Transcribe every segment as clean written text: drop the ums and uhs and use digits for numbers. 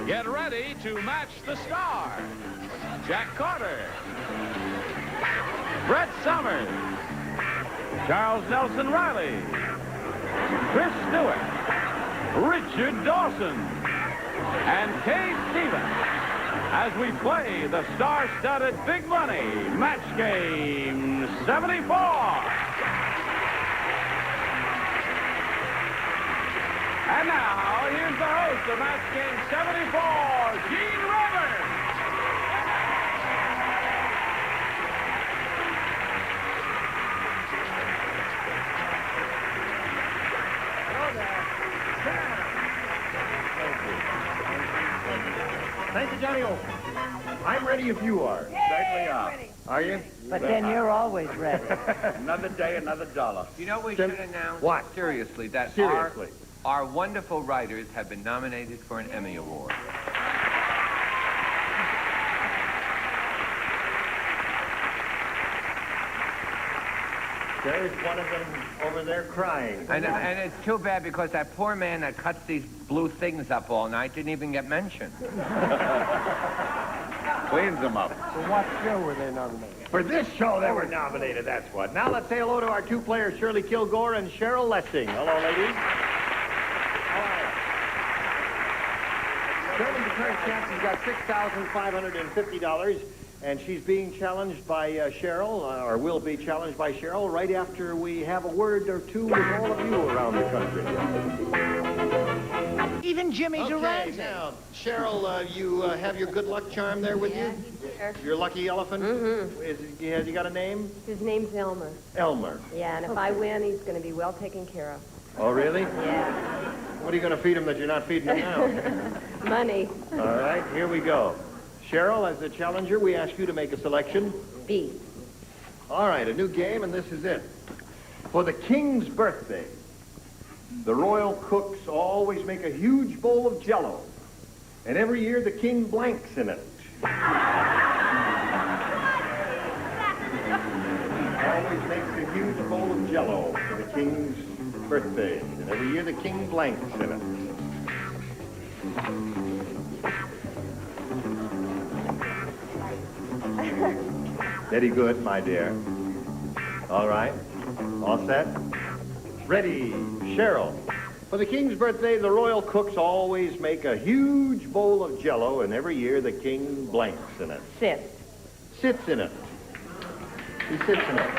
Get ready to match the stars. Jack Carter, Brett Summers, Nelson Reilly, Trish Stewart, Richard Dawson, and Kaye Stevens as we play the star-studded Big Money Match Game 74. And now, here's the host of Match Game 74, Gene Rayburn. Hello there. Thank you, Johnny O. I'm ready if you are. Certainly are. Are you? But then you're always ready. Another day, another dollar. You know we should announce, What? seriously, that Seriously. Our wonderful writers have been nominated for an Emmy Award. There's one of them over there crying. And it's too bad because that poor man that cuts these blue things up all night didn't even get mentioned. Cleans them up. For what show were they nominated? For this show, they were nominated, that's what. Now let's say hello to our two players, Shirley Kilgore and Cheryl Lessing. Hello, ladies. Shirley, the current champ, has got $6,550, and she's being challenged by Cheryl, or will be challenged by Cheryl, right after we have a word or two with all of you around the country. Even Jimmy Durante. Now, Cheryl, you have your good luck charm there with you? Your lucky elephant? Mm-hmm. Has he got a name? His name's Elmer. Elmer. Yeah, and if I win, he's going to be well taken care of. Oh, really? Yeah. What are you going to feed him that you're not feeding him now? Money. All right, here we go. Cheryl, as the challenger, we ask you to make a selection. Beef. All right, a new game, and this is it. For the king's birthday, the royal cooks always make a huge bowl of Jell-O, and every year the king blanks in it. Always makes a huge bowl of Jell-O for the king's birthday, and every year the king blanks in it. Very good, my dear. All right. All set? Ready, Cheryl. For the king's birthday, the royal cooks always make a huge bowl of Jell-O, and every year the king blanks in it. Sit. Sits in it. He sits in it.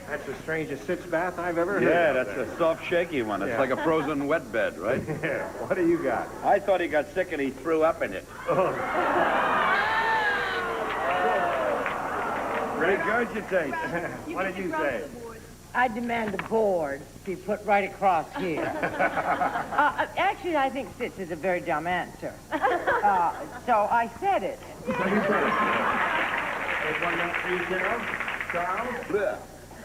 That's the strangest sitz bath I've ever heard. Yeah, that's a soft, shaky one. It's like a frozen wet bed, right? Yeah. What do you got? I thought he got sick and he threw up in it. Regurgitate. What did you say? I demand a board be put right across here. Actually, I think sits is a very dumb answer. So I said it. There's one left for you, Cheryl. Charles? Blech.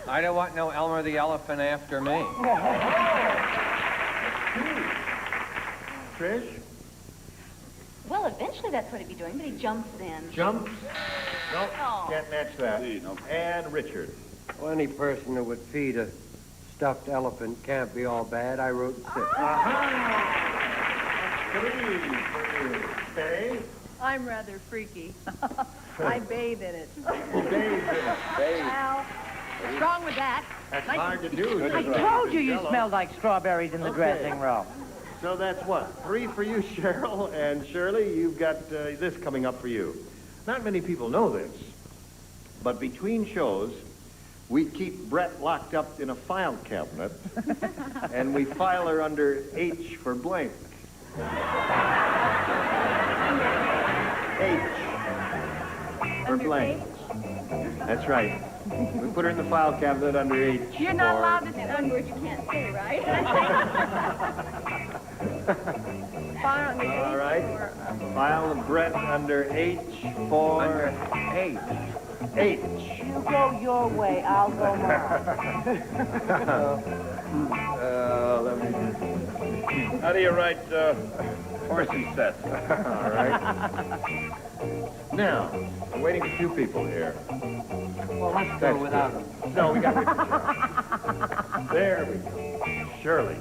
I don't want no Elmer the elephant after me. Trish? Well, eventually that's what he'd be doing, but he jumps in. Jumps? Nope, Oh. can't match that. See, no. And Richard. Well, any person that would feed a stuffed elephant can't be all bad. I wrote sit. Three for you. Faye? I'm rather freaky. I bathe in it. Who bathes in it? Well, what's wrong with that? That's hard to do. I told you you smelled like strawberries in the dressing room. So that's what? 3 for you, Cheryl, and Shirley, you've got this coming up for you. Not many people know this, but between shows, we keep Brett locked up in a file cabinet, and we file her under H for blank. H for blank. That's right. We put her in the file cabinet under H. You're not allowed to say one word you can't say, right? Fire on the All H right. or, File of Brett under H for Under H. H. You go your way, I'll go mine. Let me. How do you write horse and set? All right. Now, I'm waiting for 2 people here. Well, let's go That's without good. them. No, we got Richard. There we go. Shirley.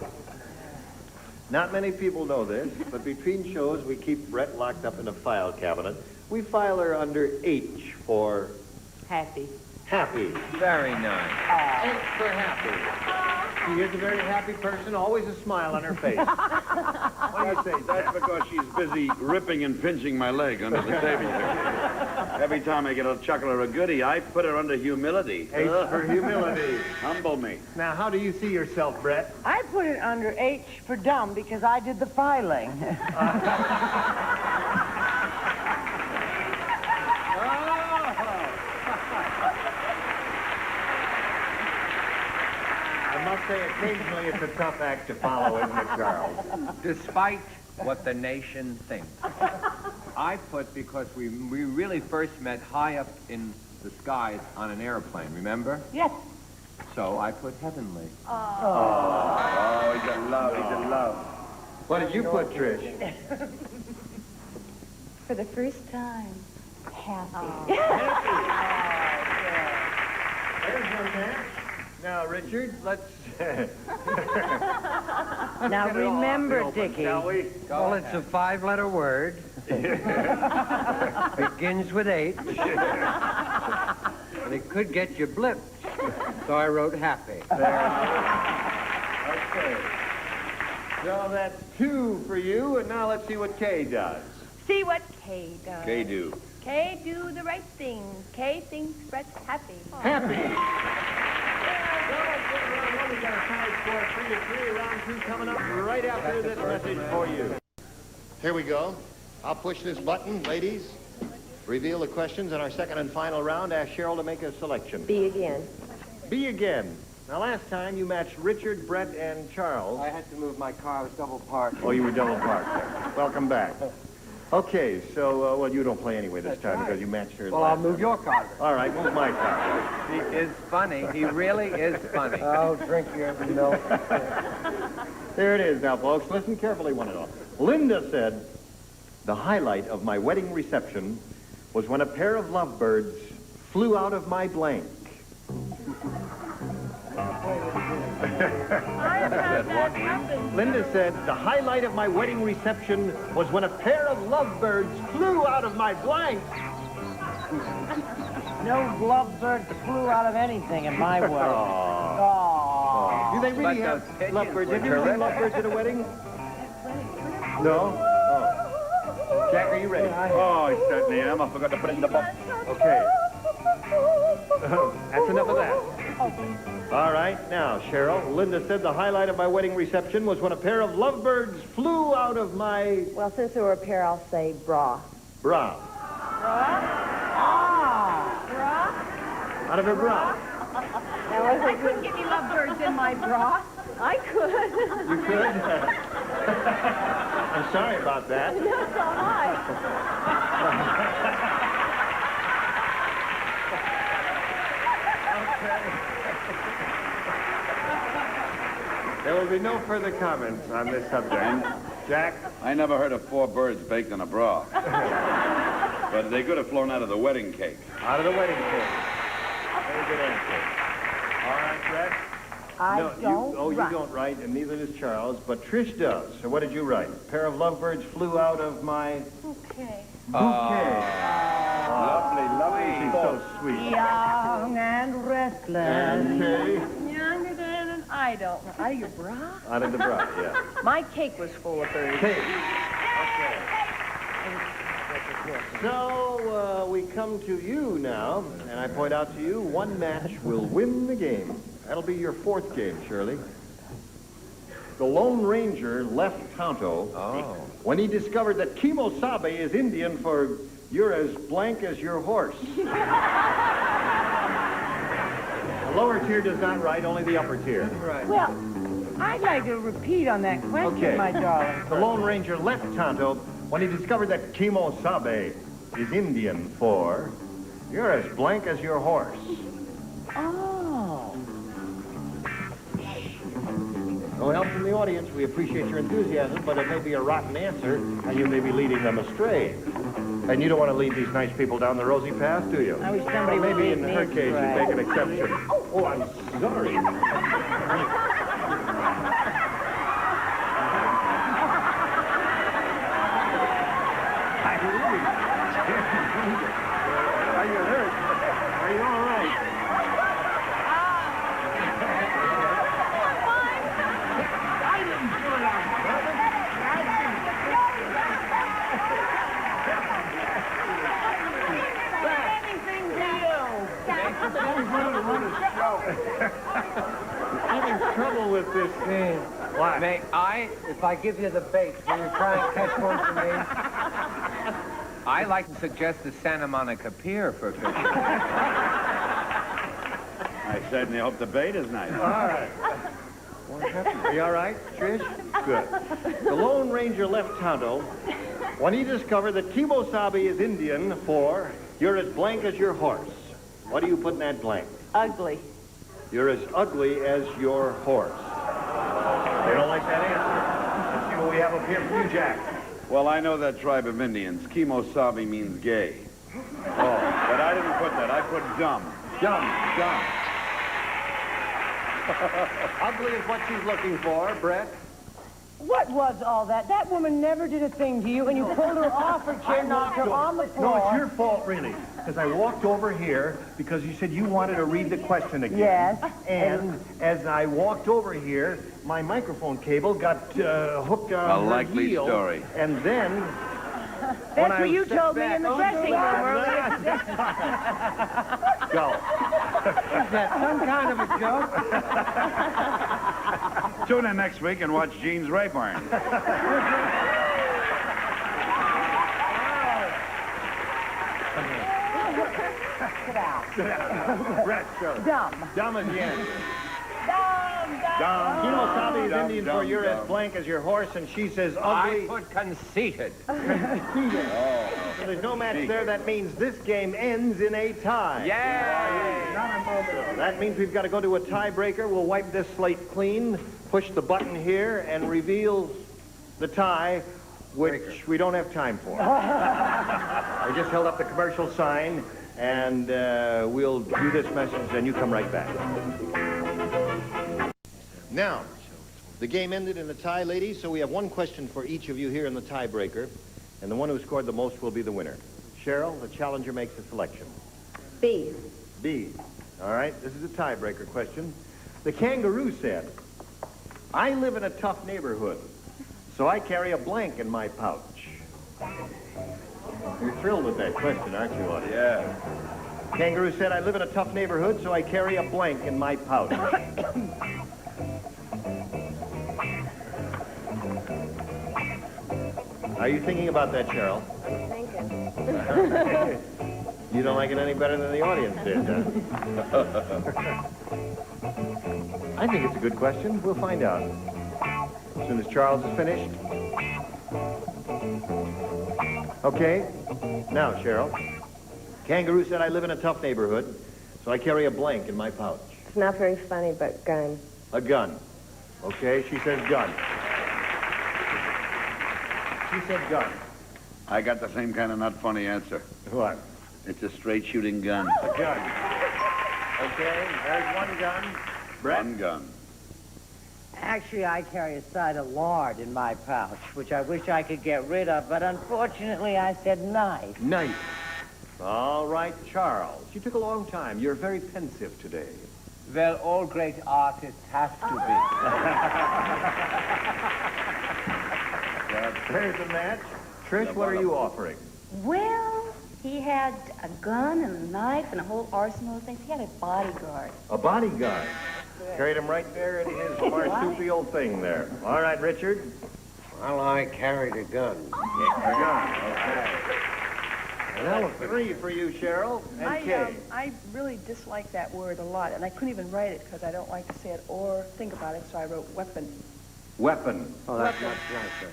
Not many people know this, but between shows, we keep Brett locked up in a file cabinet. We file her under H for Happy. happy. Very nice. H for happy. She is a very happy person, always a smile on her face. What do you say, That's Jack? because she's busy ripping and pinching my leg under the table here. Every time I get a chuckle or a goodie, I put her under humility. H for humility. Humble me. Now, how do you see yourself, Brett? I put it under H for dumb because I did the filing. I must say, occasionally it's a tough act to follow, isn't it, Charles? Despite what the nation thinks. I put because we really first met high up in the skies on an airplane, remember? Yes. So I put heavenly. Oh, he's in love. He's in love. What did you put, Trish? For the first time, happy. There's one match. Now, Richard, let's... Now remember, Dickie. Shall we? Well, it's a 5-letter word. Begins with H. And it could get you blipped. So I wrote happy. Okay. So that's 2 for you, and now let's see what Kay does. See what Kay does. Kay do. Kay do the right thing. Kay thinks Brett's happy. Happy. We got a tie score 3-3. Round 2 coming up right after this message for you. Here we go. I'll push this button, ladies. Reveal the questions in our second and final round. Ask Cheryl to make a selection. B again. B again. Now, last time you matched Richard, Brett, and Charles. I had to move my car. I was double parked. Oh, you were double parked there. Welcome back. Okay, so, well, you don't play anyway this time because you matched her. Well, I'll move your car. All right, move my car. He is funny. He really is funny. Oh, drink your milk. There it is now, folks. Listen carefully, one and all. Linda said, the highlight of my wedding reception was when a pair of lovebirds flew out of my blank. Linda said, the highlight of my wedding reception was when a pair of lovebirds flew out of my blank. No lovebirds flew out of anything in my wedding. Oh. Do they really But have those pigeons lovebirds? were Have you ever seen terrific. lovebirds at a wedding? No? Oh. Jack, are you ready? Oh, I certainly am. I forgot to put it in the box. Okay. That's enough of that. All right, now, Cheryl, Linda said the highlight of my wedding reception was when a pair of lovebirds flew out of my Well, since there were a pair, I'll say bra. bra. Out of her bra. I couldn't get any lovebirds in my bra. I could. You could? I'm sorry about that. That's all right. There will be no further comments on this subject. Jack? I never heard of 4 birds baked in a bra. But they could have flown out of the wedding cake. Out of the wedding cake. Very good answer. All right, Brett? I don't you don't write, and neither does Charles, but Trish does. So what did you write? A pair of lovebirds flew out of my Okay. bouquet. Lovely, lovely. She's so sweet. Young and restless. And Kay? Younger than an idol. Out of your bra? Out of the bra, yeah. My cake was full of birds. Kay. So, we come to you now, and I point out to you, one match will win the game. That'll be your 4th game, Shirley. The Lone Ranger left Tonto when he discovered that Kimosabe is Indian for you're as blank as your horse. The lower tier does not write, only the upper tier. Well, I'd like to repeat on that question, Okay. my darling. The Lone Ranger left Tonto when he discovered that Kimosabe is Indian for you're as blank as your horse. Oh. No help from the audience. We appreciate your enthusiasm, but it may be a rotten answer, and you may be leading them astray. And you don't want to lead these nice people down the rosy path, do you? I wish somebody Well, would maybe lead in me her case, you astray. make an exception. Oh, I'm sorry. What? May I? If I give you the bait, will you try and catch one for me? I like to suggest the Santa Monica Pier for fishing. I certainly hope the bait is nice. All right. What happened? Are you all right, Trish? Good. The Lone Ranger left Tonto when he discovered that Kimosabe is Indian for you're as blank as your horse. What do you put in that blank? Ugly. You're as ugly as your horse. They don't like that answer. Let's see what we have up here for you, Jack. Well, I know that tribe of Indians. Kimosabe means gay. Oh, but I didn't put that. I put dumb. Dumb. Ugly is what she's looking for, Brett. What was all that? That woman never did a thing to you, and you pulled her off her chair, knocked her on the floor. No, it's your fault, really. Because I walked over here because you said you wanted to read the question again. Yes. And as I walked over here, my microphone cable got hooked on A her likely heel, story. And then... That's what you told me in the dressing room earlier today. Go. Is that some kind of a joke? Tune in next week and watch Gene Rayburn. Sit out. Brett, show. Dumb. Dumb again. Dumb. Kimosabe is Dumb, Indian dumb, for you're dumb. as blank as your horse, and she says I ugly. put conceited. So there's no match there. That means this game ends in a tie. Yay! That means we've got to go to a tiebreaker. We'll wipe this slate clean, push the button here, and reveal the tie, which we don't have time for. I just held up the commercial sign, and we'll do this message, and you come right back. Now, the game ended in a tie, ladies, so we have one question for each of you here in the tiebreaker, and the one who scored the most will be the winner. Cheryl, the challenger makes a selection. B. B. All right, this is a tiebreaker question. The kangaroo said, I live in a tough neighborhood, so I carry a blank in my pouch. You're thrilled with that question, aren't you, audience? Yeah. Kangaroo said, I live in a tough neighborhood, so I carry a blank in my pouch. Are you thinking about that, Cheryl? I'm thinking. You don't like it any better than the audience did, huh? I think it's a good question. We'll find out. As soon as Charles is finished. Okay. Now, Cheryl. Kangaroo said, I live in a tough neighborhood, so I carry a blank in my pouch. It's not very funny, but gun. A gun. Okay, she says gun. She said gun. I got the same kind of not funny answer. What? It's a straight shooting gun. A gun. Okay, there's one gun. Brett? One gun. Actually, I carry a side of lard in my pouch, which I wish I could get rid of, but unfortunately I said knife. Knife. All right, Charles. You took a long time. You're very pensive today. Well, all great artists have to There's a match. Trish, what are you offering? Well, he had a gun and a knife and a whole arsenal of things. He had a bodyguard. A bodyguard. Carried him right there in his marsupial thing there. All right, Richard. Well, I carried a gun. A gun. Okay. An elephant. 3 for you, Cheryl. And Kay. I really dislike that word a lot, and I couldn't even write it because I don't like to say it or think about it, so I wrote weapon. Weapon. Oh, that's much nicer.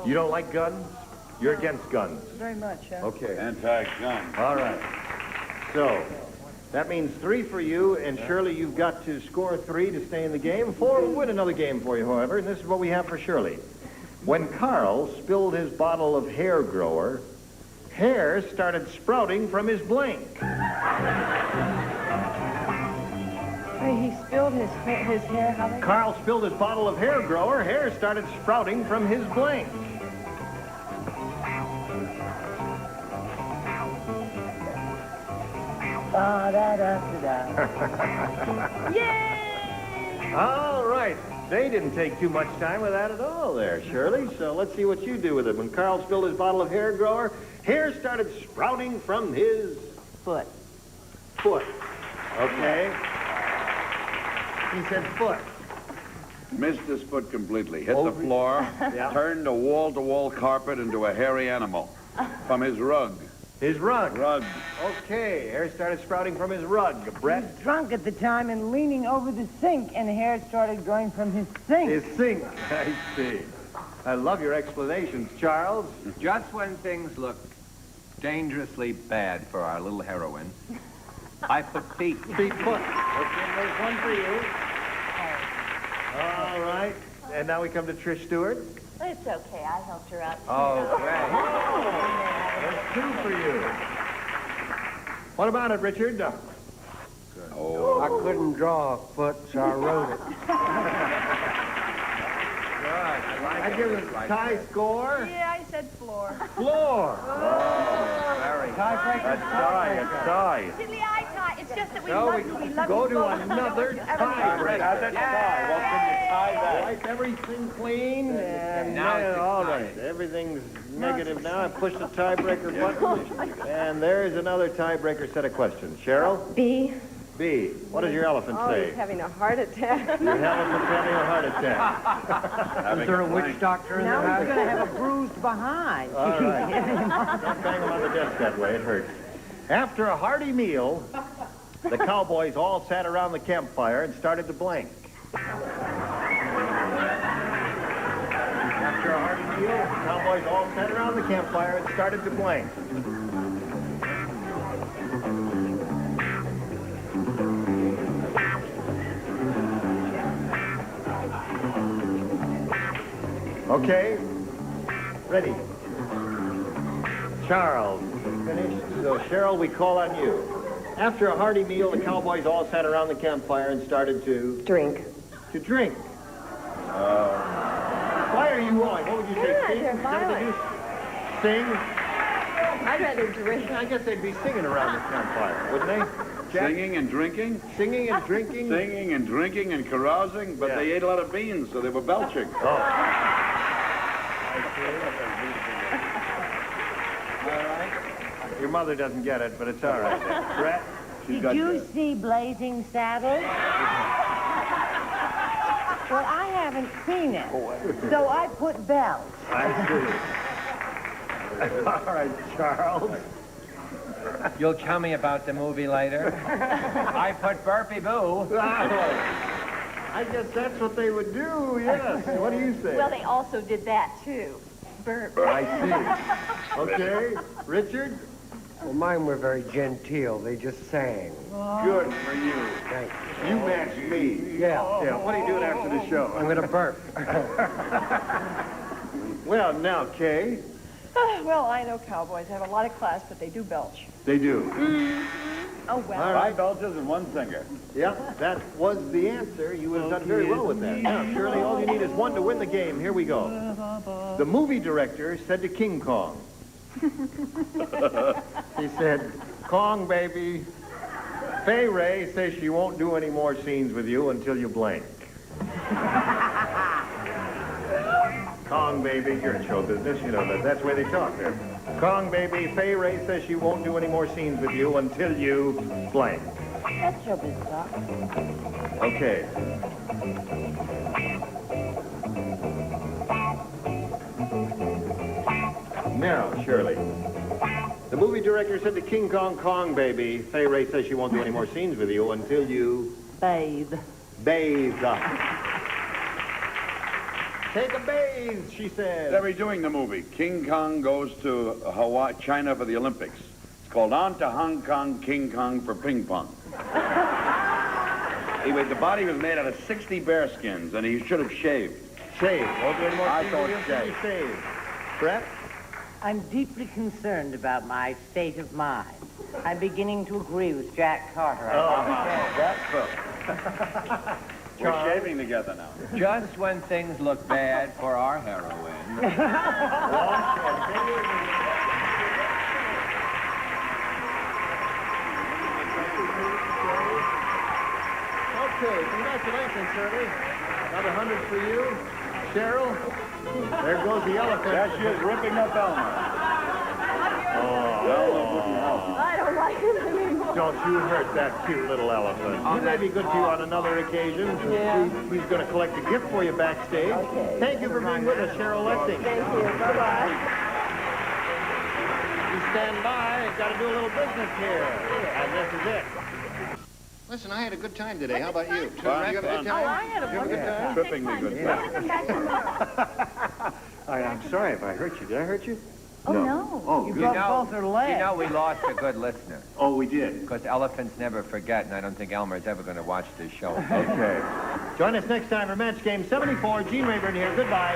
You don't like guns? You're against guns. Very much, yeah. Okay. Anti-gun. All right. So, that means 3 for you, and Shirley, you've got to score 3 to stay in the game. 4 will win another game for you, however, and this is what we have for Shirley. When Carl spilled his bottle of hair grower, hair started sprouting from his blank. He spilled his hair. How they... Carl spilled his bottle of hair grower, hair started sprouting from his blank. Yay! All right. They didn't take too much time with that at all there, Shirley. So let's see what you do with it. When Carl spilled his bottle of hair grower, hair started sprouting from his Foot. foot. Okay. He said foot. Missed his foot completely. Hit the floor. Yeah. Turned a wall-to-wall carpet into a hairy animal. From his rug. His rug. Rug. Okay, hair started sprouting from his rug. He was Brett? drunk at the time and leaning over the sink, and hair started going from his sink. His sink. I see. I love your explanations, Charles. Just when things look dangerously bad for our little heroine, I put feet. Feet foot. Okay, there's one for you. All right. And now we come to Trish Stewart. It's okay. I helped her out. Oh, great. There's two for you. What about it, Richard? Oh. I couldn't draw a foot, so I wrote it. I give it a tie score. Yeah, I said floor. Floor. Very. A tie. Silly eye tie. It's just that we So love we you. We love go you to both. another tie. Wipe everything clean, and Now it's all right. exciting. Everything's negative now. I push the tiebreaker button, and there's another tiebreaker set of questions. Cheryl? B. B. What does your elephant Oh, say? he's having a heart attack. Your elephant's having a heart attack. Is there a witch doctor in the Now he's house? going to have a bruised behind. All right. Don't bang him on the desk that way. It hurts. After a hearty meal, the cowboys all sat around the campfire and started to blank. After a hearty meal, the cowboys all sat around the campfire and started to blank. Okay. Ready. Charles, finished. So, Cheryl, we call on you. After a hearty meal, the cowboys all sat around the campfire and started to Drink. drink. Why are you on? What would you say? Yeah, Sing? they're Is that what they do? Sing? I'd rather drink. I guess they'd be singing around the campfire, wouldn't they? Jack? Singing and drinking? Singing and drinking? Singing and drinking and carousing, but Yeah. they ate a lot of beans, so they were belching. Your mother doesn't get it, but it's all right. Brett? Did you see Blazing Saddles? Well, I haven't seen it, so I put bells. I see. All right, Charles. You'll tell me about the movie later. I put Burpee Boo. I guess that's what they would do, yes. What do you say? Well, they also did that, too. Burp. I see. Okay, Richard? Well, mine were very genteel. They just sang. Good for you. Thank You match me. Yeah. Yeah, what are you doing after the show? I'm going to burp. Well, now, Kay, Well, I know cowboys have a lot of class, but they do belch. they do. Oh, well. All right. belches and one singer. Yep, that was the answer. You would have done very well with that. Now, Shirley, all you need is one to win the game. Here we go. The movie director said to King Kong, he said, Kong, baby, Fay Ray says she won't do any more scenes with you until you blank. Kong, baby, you're in show business, you know that. That's the way they talk there. Kong, baby, Fay Ray says she won't do any more scenes with you until you blank. That's your business. Okay. Now, Shirley. The movie director said to King Kong, baby, Fay Ray says she won't do any more scenes with you until you Bathe. bathe. Take a bathe, she said. They're redoing the movie. King Kong goes to Hawaii, China for the Olympics. It's called On to Hong Kong, King Kong for Ping Pong. Anyway, the body was made out of 60 bear skins, and he should have shaved. Shave. Won't do any more I scenes thought with you until you shave. shave. Brett? I'm deeply concerned about my state of mind. I'm beginning to agree with Jack Carter. That's so. We're shaving together now. Just when things look bad for our heroine. Okay, congratulations, Shirley. Another 100 for you. Cheryl, there goes the elephant. There she is, ripping up Elmer. I don't like it anymore. don't you hurt that cute little elephant. He may be good to you on another occasion. Yeah. He's going to collect a gift for you backstage. Okay. Thank you for being with us, Cheryl Lexing. Thank you. Bye-bye. You stand by. Got to do a little business here. And this is it. Listen, I had a good time today. How about you? You have a good time? Oh, I had a wonderful time. Trippingly good time. I'm sorry if I hurt you. Did I hurt you? Oh, no. Oh, You good. broke both her legs. You know, we lost a good listener. Oh, we did. Because elephants never forget, and I don't think Elmer's ever going to watch this show. Okay. Join us next time for Match Game 74. Gene Rayburn here. Goodbye.